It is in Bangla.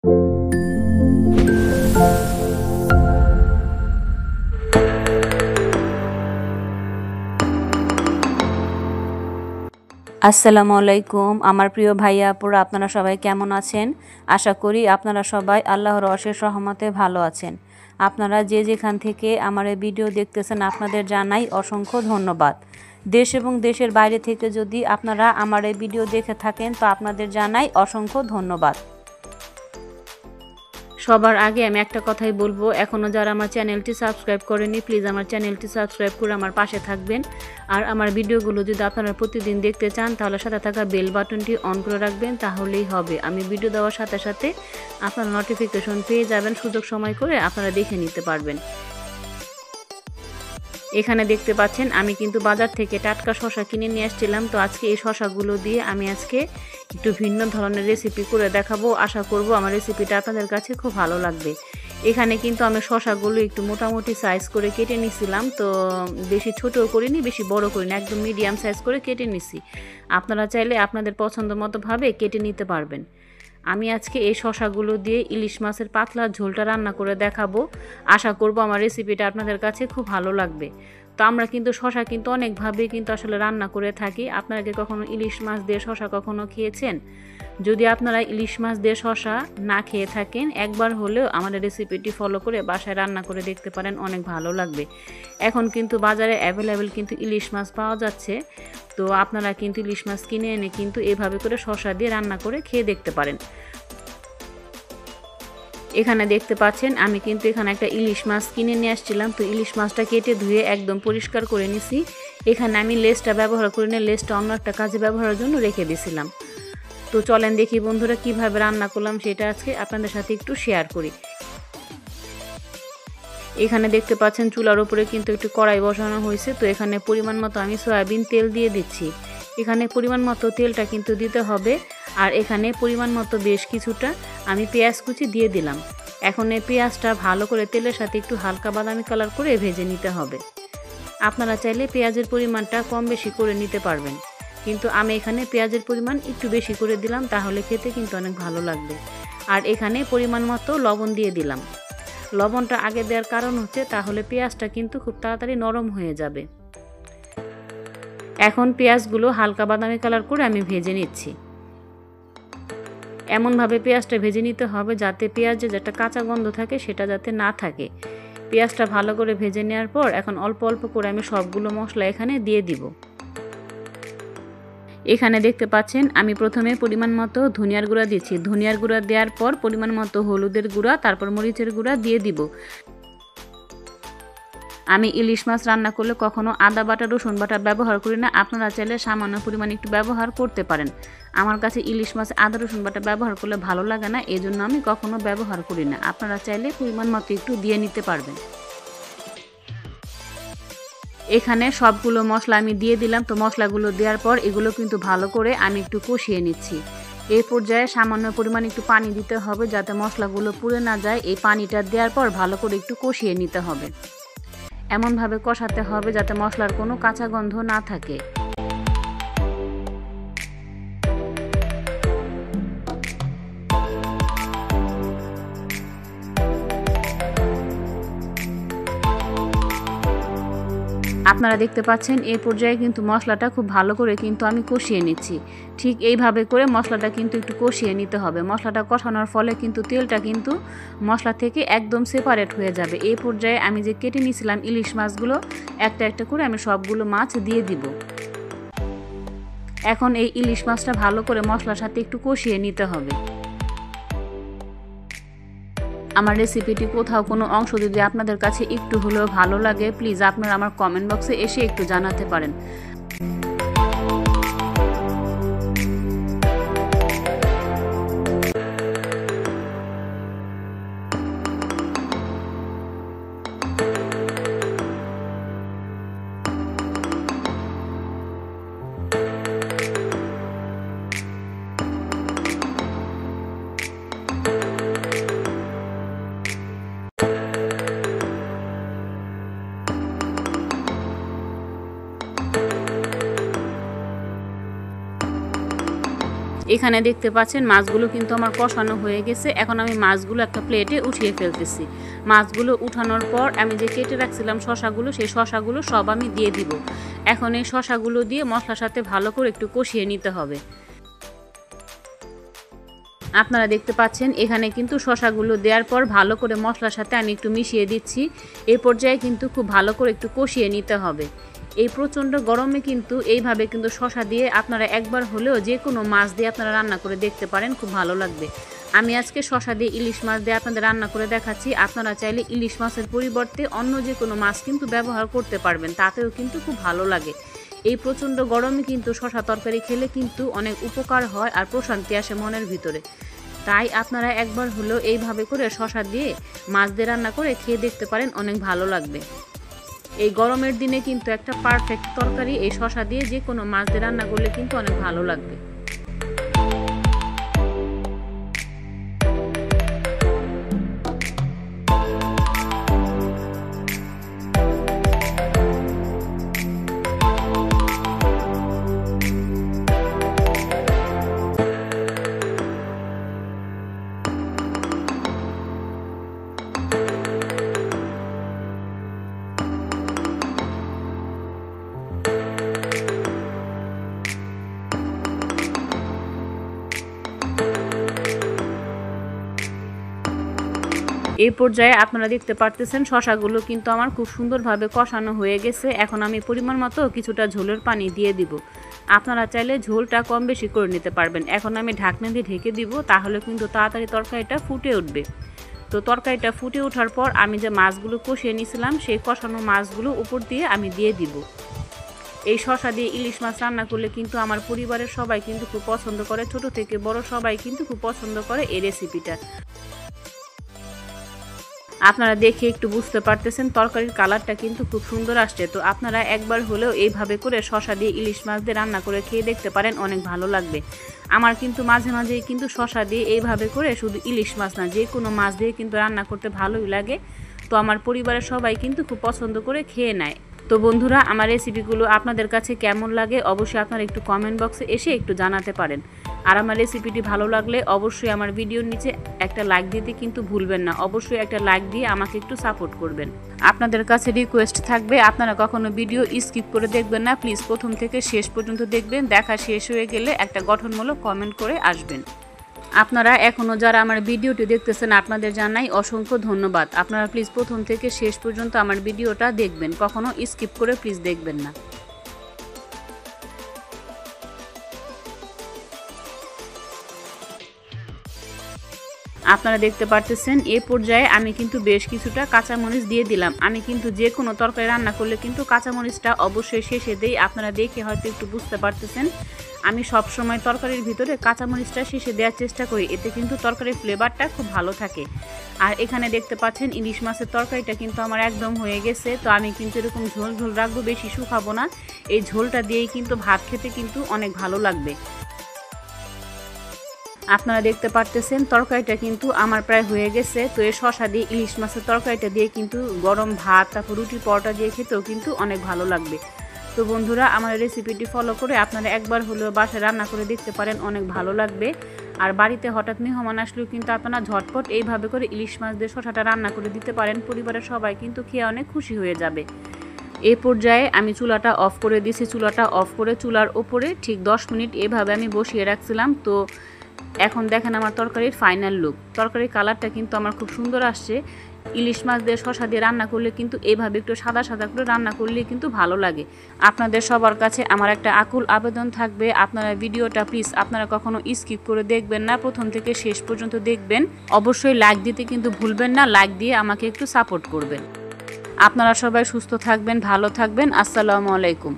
আসসালামু আলাইকুম আমার প্রিয় ভাইয়া আপুরা, আপনারা সবাই কেমন আছেন? আশা করি আপনারা সবাই আল্লাহর অশেষ রহমতে ভালো আছেন। আপনারা যে যেখান থেকে আমার এই ভিডিও দেখতেছেন আপনাদের জানাই অসংখ্য ধন্যবাদ। দেশ এবং দেশের বাইরে থেকে যদি আপনারা আমার এই ভিডিও দেখে থাকেন তো আপনাদের জানাই অসংখ্য ধন্যবাদ। সবার আগে আমি একটা কথাই বলবো, এখনও যারা আমার চ্যানেলটি সাবস্ক্রাইব করেনি প্লিজ আমার চ্যানেলটি সাবস্ক্রাইব করে আমার পাশে থাকবেন। আর আমার ভিডিওগুলো যদি আপনারা প্রতিদিন দেখতে চান তাহলে সাথে থাকা বেল বাটনটি অন করে রাখবেন, তাহলেই হবে। আমি ভিডিও দেওয়ার সাথে সাথে আপনারা নোটিফিকেশন পেয়ে যাবেন, সুযোগ সময় করে আপনারা দেখে নিতে পারবেন। এখানে দেখতে পাচ্ছেন আমি কিন্তু বাজার থেকে টাটকা শসা কিনে নিয়ে আসছিলাম। তো আজকে এই শসাগুলো দিয়ে আমি আজকে একটু ভিন্ন ধরনের রেসিপি করে দেখাবো। আশা করব আমার রেসিপিটা আপনাদের কাছে খুব ভালো লাগবে। এখানে কিন্তু আমি শসাগুলো একটু মোটামুটি সাইজ করে কেটে নিছিলাম। তো বেশি ছোটও করিনি বেশি বড় করিনি, একদম মিডিয়াম সাইজ করে কেটে নিছি। আপনারা চাইলে আপনাদের পছন্দ মতো ভাবে কেটে নিতে পারবেন। আমি আজকে এই শসাগুলো দিয়ে ইলিশ মাছের পাতলা ঝোলটা রান্না করে দেখাবো। আশা করব আমার রেসিপিটা আপনাদের কাছে খুব ভালো লাগবে। তো আমরা কিন্তু শসা কিন্তু অনেকভাবে কিন্তু আসলে রান্না করে থাকি। আপনারা কি কখনো ইলিশ মাছ দিয়ে শসা কখনো খেয়েছেন? যদি আপনারা ইলিশ মাছ দিয়ে শসা না খেয়ে থাকেন একবার হলেও আমাদের রেসিপিটি ফলো করে বাসায় রান্না করে দেখতে পারেন, অনেক ভালো লাগবে। এখন কিন্তু বাজারে অ্যাভেলেবেল কিন্তু ইলিশ মাছ পাওয়া যাচ্ছে। তো আপনারা কিন্তু ইলিশ মাছ কিনে এনে কিন্তু এভাবে করে শসা দিয়ে রান্না করে খেয়ে দেখতে পারেন। এখানে দেখতে পাচ্ছেন আমি কিন্তু এখানে একটা ইলিশ মাছ কিনে নিয়ে আসছিলাম। তো ইলিশ মাছটা কেটে ধুয়ে একদম পরিষ্কার করে নিছি। এখানে আমি লেজটা ব্যবহার করে নিয়ে লেজটা অন্য একটা কাজে ব্যবহারের জন্য রেখে দিয়েছিলাম। তো চলেন দেখি বন্ধুরা কিভাবে রান্না করলাম সেটা আজকে আপনাদের সাথে একটু শেয়ার করি। এখানে দেখতে পাচ্ছেন চুলার উপরে কিন্তু একটু কড়াই বসানো হয়েছে। তো এখানে পরিমাণ মতো আমি সয়াবিন তেল দিয়ে দিচ্ছি। এখানে পরিমাণ মতো তেলটা কিন্তু দিতে হবে। আর এখানে পরিমাণ মতো বেশ কিছুটা আমি পেঁয়াজ কুচি দিয়ে দিলাম। এখন এই পেঁয়াজটা ভালো করে তেলের সাথে একটু হালকা বাদামি কালার করে ভেজে নিতে হবে। আপনারা চাইলে পেঁয়াজের পরিমাণটা কম বেশি করে নিতে পারবেন, কিন্তু আমি এখানে পেঁয়াজের পরিমাণ একটু বেশি করে দিলাম, তাহলে খেতে কিন্তু অনেক ভালো লাগবে। আর এখানে পরিমাণ মতো লবণ দিয়ে দিলাম। লবণটা আগে দেওয়ার কারণ হচ্ছে তাহলে পেঁয়াজটা কিন্তু খুব তাড়াতাড়ি নরম হয়ে যাবে। এখন পেঁয়াজগুলো হালকা বাদামি কালার করে আমি ভেজে নিচ্ছি। এমনভাবে পেঁয়াজটা ভেজে নিতে হবে যাতে পেঁয়াজে যেটা কাঁচা গন্ধ থাকে সেটা যাতে না থাকে। পেঁয়াজটা ভালো করে ভেজে নেওয়ার পর এখন অল্প অল্প করে আমি সবগুলো মশলা এখানে দিয়ে দিব। এখানে দেখতে পাচ্ছেন আমি প্রথমে পরিমাণ মতো ধনিয়ার গুঁড়া দিচ্ছি। ধনিয়ার গুঁড়া দেওয়ার পর পরিমাণ মতো হলুদের গুঁড়া, তারপর মরিচের গুঁড়া দিয়ে দিব। আমি ইলিশ মাছ রান্না করলে কখনো আদা বাটা রসুন বাটা ব্যবহার করি না। আপনারা চাইলে সামান্য পরিমাণ একটু ব্যবহার করতে পারেন। আমার কাছে ইলিশ মাছ আদা রসুন বাটা ব্যবহার করলে ভালো লাগে না, এই জন্য আমি কখনো ব্যবহার করি না। আপনারা চাইলে পরিমাণ মতো একটু দিয়ে নিতে পারবেন। এখানে সবগুলো মশলা আমি দিয়ে দিলাম। তো মশলাগুলো দেওয়ার পর এগুলো কিন্তু ভালো করে আমি একটু কষিয়ে নিচ্ছি। এই পর্যায়ে সামান্য পরিমাণ একটু পানি দিতে হবে যাতে মশলাগুলো পুড়ে না যায়। এই পানিটা দেওয়ার পর ভালো করে একটু কষিয়ে নিতে হবে। এমনভাবে কষাতে হবে যাতে মশলার কোনো কাঁচা গন্ধ না থাকে। আপনারা দেখতে পাচ্ছেন এই পর্যায়ে কিন্তু মশলাটা খুব ভালো করে কিন্তু আমি কষিয়ে নিচ্ছি। ঠিক এইভাবে করে মশলাটা কিন্তু একটু কষিয়ে নিতে হবে। মশলাটা কষানোর ফলে কিন্তু তেলটা কিন্তু মশলা থেকে একদম সেপারেট হয়ে যাবে। এই পর্যায়ে আমি যে কেটে নিয়েছিলাম ইলিশ মাছগুলো একটা একটা করে আমি সবগুলো মাছ দিয়ে দিব। এখন এই ইলিশ মাছটা ভালো করে মশলার সাথে একটু কষিয়ে নিতে হবে। আমার রেসিপিটি কোথাও কোনো অংশ যদি আপনাদের কাছে একটু হলেও ভালো লাগে প্লিজ আপনারা আমার কমেন্ট বক্সে এসে একটু জানাতে পারেন। এখানে দেখতে পাচ্ছেন মাছগুলো কিন্তু আমার কষানো হয়ে গেছে। এখন আমি মাছগুলো একটা প্লেটে উঠিয়ে ফেলতেছি। মাছগুলো উঠানোর পর আমি যে কেটে রাখছিলাম শসাগুলো, সেই শসাগুলো সব আমি দিয়ে দিব। এখন এই শসাগুলো দিয়ে মশলার সাথে ভালো করে একটু কষিয়ে নিতে হবে। আপনারা দেখতে পাচ্ছেন এখানে কিন্তু শসাগুলো দেওয়ার পর ভালো করে মশলার সাথে আমি একটু মিশিয়ে দিচ্ছি। এই পর্যায়ে কিন্তু খুব ভালো করে একটু কষিয়ে নিতে হবে। এই প্রচণ্ড গরমে কিন্তু এইভাবে কিন্তু শসা দিয়ে আপনারা একবার হলেও যে কোনো মাছ দিয়ে আপনারা রান্না করে দেখতে পারেন, খুব ভালো লাগবে। আমি আজকে শসা দিয়ে ইলিশ মাছ দিয়ে আপনাদের রান্না করে দেখাচ্ছি। আপনারা চাইলে ইলিশ মাছের পরিবর্তে অন্য যে কোনো মাছ কিন্তু ব্যবহার করতে পারবেন, তাতেও কিন্তু খুব ভালো লাগে। এই প্রচণ্ড গরমে কিন্তু শসা তরকারি খেলে কিন্তু অনেক উপকার হয় আর প্রশান্তি আসে মনের ভিতরে। তাই আপনারা একবার হলেও এইভাবে করে শসা দিয়ে মাছ দিয়ে রান্না করে খেয়ে দেখতে পারেন, অনেক ভালো লাগবে। এই গরমের দিনে কিন্তু একটা পারফেক্ট তরকারি এই শসা দিয়ে যে কোনো মাছ দিয়ে রান্না করলে কিন্তু অনেক ভালো লাগবে। এই পর্যায়ে আপনারা দেখতে পারতেছেন শসাগুলো কিন্তু আমার খুব সুন্দরভাবে কষানো হয়ে গেছে। এখন আমি পরিমাণ মতো কিছুটা ঝোলের পানি দিয়ে দিব। আপনারা চাইলে ঝোলটা কম বেশি করে নিতে পারবেন। এখন আমি ঢাকনা দিয়ে ঢেকে দিব, তাহলে কিন্তু তাড়াতাড়ি তরকারিটা ফুটে উঠবে। তো তরকারিটা ফুটে ওঠার পর আমি যে মাছগুলো কষিয়ে নিয়েছিলাম, সেই কষানো মাছগুলো উপর দিয়ে আমি দিয়ে দিব। এই শসা দিয়ে ইলিশ মাছ রান্না করলে কিন্তু আমার পরিবারের সবাই কিন্তু খুব পছন্দ করে, ছোট থেকে বড় সবাই কিন্তু খুব পছন্দ করে এই রেসিপিটা। আপনারা দেখে একটু বুঝতে পারতেছেন তরকারির কালারটা কিন্তু খুব সুন্দর আসছে। তো আপনারা একবার হলেও এইভাবে করে শসা দিয়ে ইলিশ মাছ দিয়ে রান্না করে খেয়ে দেখতে পারেন, অনেক ভালো লাগবে। আমার কিন্তু মাঝে মাঝেই কিন্তু শসা দিয়ে এইভাবে করে শুধু ইলিশ মাছ না, যে কোনো মাছ দিয়ে কিন্তু রান্না করতে ভালোই লাগে। তো আমার পরিবারের সবাই কিন্তু খুব পছন্দ করে খেয়ে নেয়। তো বন্ধুরা, আমার রেসিপিগুলো আপনাদের কাছে কেমন লাগে অবশ্যই আপনারা একটু কমেন্ট বক্সে এসে একটু জানাতে পারেন। আর আমার রেসিপিটি ভালো লাগলে অবশ্যই আমার ভিডিওর নিচে একটা লাইক দিতে কিন্তু ভুলবেন না। অবশ্যই একটা লাইক দিয়ে আমাকে একটু সাপোর্ট করবেন। আপনাদের কাছে রিকোয়েস্ট থাকবে, আপনারা কখনো ভিডিও স্কিপ করে দেখবেন না, প্লিজ প্রথম থেকে শেষ পর্যন্ত দেখবেন। দেখা শেষ হয়ে গেলে একটা গঠনমূলক কমেন্ট করে আসবেন। আপনারা এখনও যারা আমার ভিডিওটি দেখতেছেন, আপনাদের জানাই অসংখ্য ধন্যবাদ। আপনারা প্লিজ প্রথম থেকে শেষ পর্যন্ত আমার ভিডিওটা দেখবেন, কখনো স্কিপ করে প্লিজ দেখবেন না। আপনারা দেখতে পারতেছেন এই পর্যায়ে আমি কিন্তু বেশ কিছুটা কাঁচামরিচ দিয়ে দিলাম। আমি কিন্তু যে কোনো তরকারি রান্না করলে কিন্তু কাঁচামরিচটা অবশ্যই শেষে দেই। আপনারা দেখে হয়তো একটু বুঝতে পারতেছেন, আমি সব সময় তরকারির ভিতরে কাঁচামরিচটা শেষে দেওয়ার চেষ্টা করি, এতে কিন্তু তরকারির ফ্লেভারটা খুব ভালো থাকে। আর এখানে দেখতে পাচ্ছেন ইলিশ মাছের তরকারিটা কিন্তু আমার একদম হয়ে গেছে। তো আমি কিন্তু এরকম ঝোল ঝোল রাখবো, বেশি শুকাবো না। এই ঝোলটা দিয়েই কিন্তু ভাত খেতে কিন্তু অনেক ভালো লাগবে। আপনারা দেখতে পারতেছেন তরকারিটা কিন্তু আমার প্রায় হয়ে গেছে। তো এই শসা দিয়ে ইলিশ মাছের তরকারিটা দিয়ে কিন্তু গরম ভাত, তারপর রুটি পরোটা দিয়ে খেতেও কিন্তু অনেক ভালো লাগবে। তো বন্ধুরা, আমার রেসিপিটি ফলো করে আপনারা একবার হলেও বাসায় রান্না করে দেখতে পারেন, অনেক ভালো লাগবে। আর বাড়িতে হঠাৎ মেহমান আসলেও কিন্তু আপনারা ঝটপট এইভাবে করে ইলিশ মাছ দিয়ে শসাটা রান্না করে দিতে পারেন, পরিবারের সবাই কিন্তু খেয়ে অনেক খুশি হয়ে যাবে। এই পর্যায়ে আমি চুলাটা অফ করে দিয়েছি। চুলাটা অফ করে চুলার ওপরে ঠিক 10 মিনিট এভাবে আমি বসিয়ে রাখছিলাম। তো এখন দেখেন আমার তরকারির ফাইনাল লুক। তরকারির কালারটা কিন্তু আমার খুব সুন্দর আসছে। ইলিশ মাছ দিয়ে শসা দিয়ে রান্না করলে কিন্তু এইভাবে একটু সাদা সাদা করে রান্না করলে কিন্তু ভালো লাগে। আপনাদের সবার কাছে আমার একটা আকুল আবেদন থাকবে, আপনারা ভিডিওটা প্লিজ আপনারা কখনো স্কিপ করে দেখবেন না, প্রথম থেকে শেষ পর্যন্ত দেখবেন। অবশ্যই লাইক দিতে কিন্তু ভুলবেন না, লাইক দিয়ে আমাকে একটু সাপোর্ট করবেন। আপনারা সবাই সুস্থ থাকবেন, ভালো থাকবেন। আসসালামু আলাইকুম।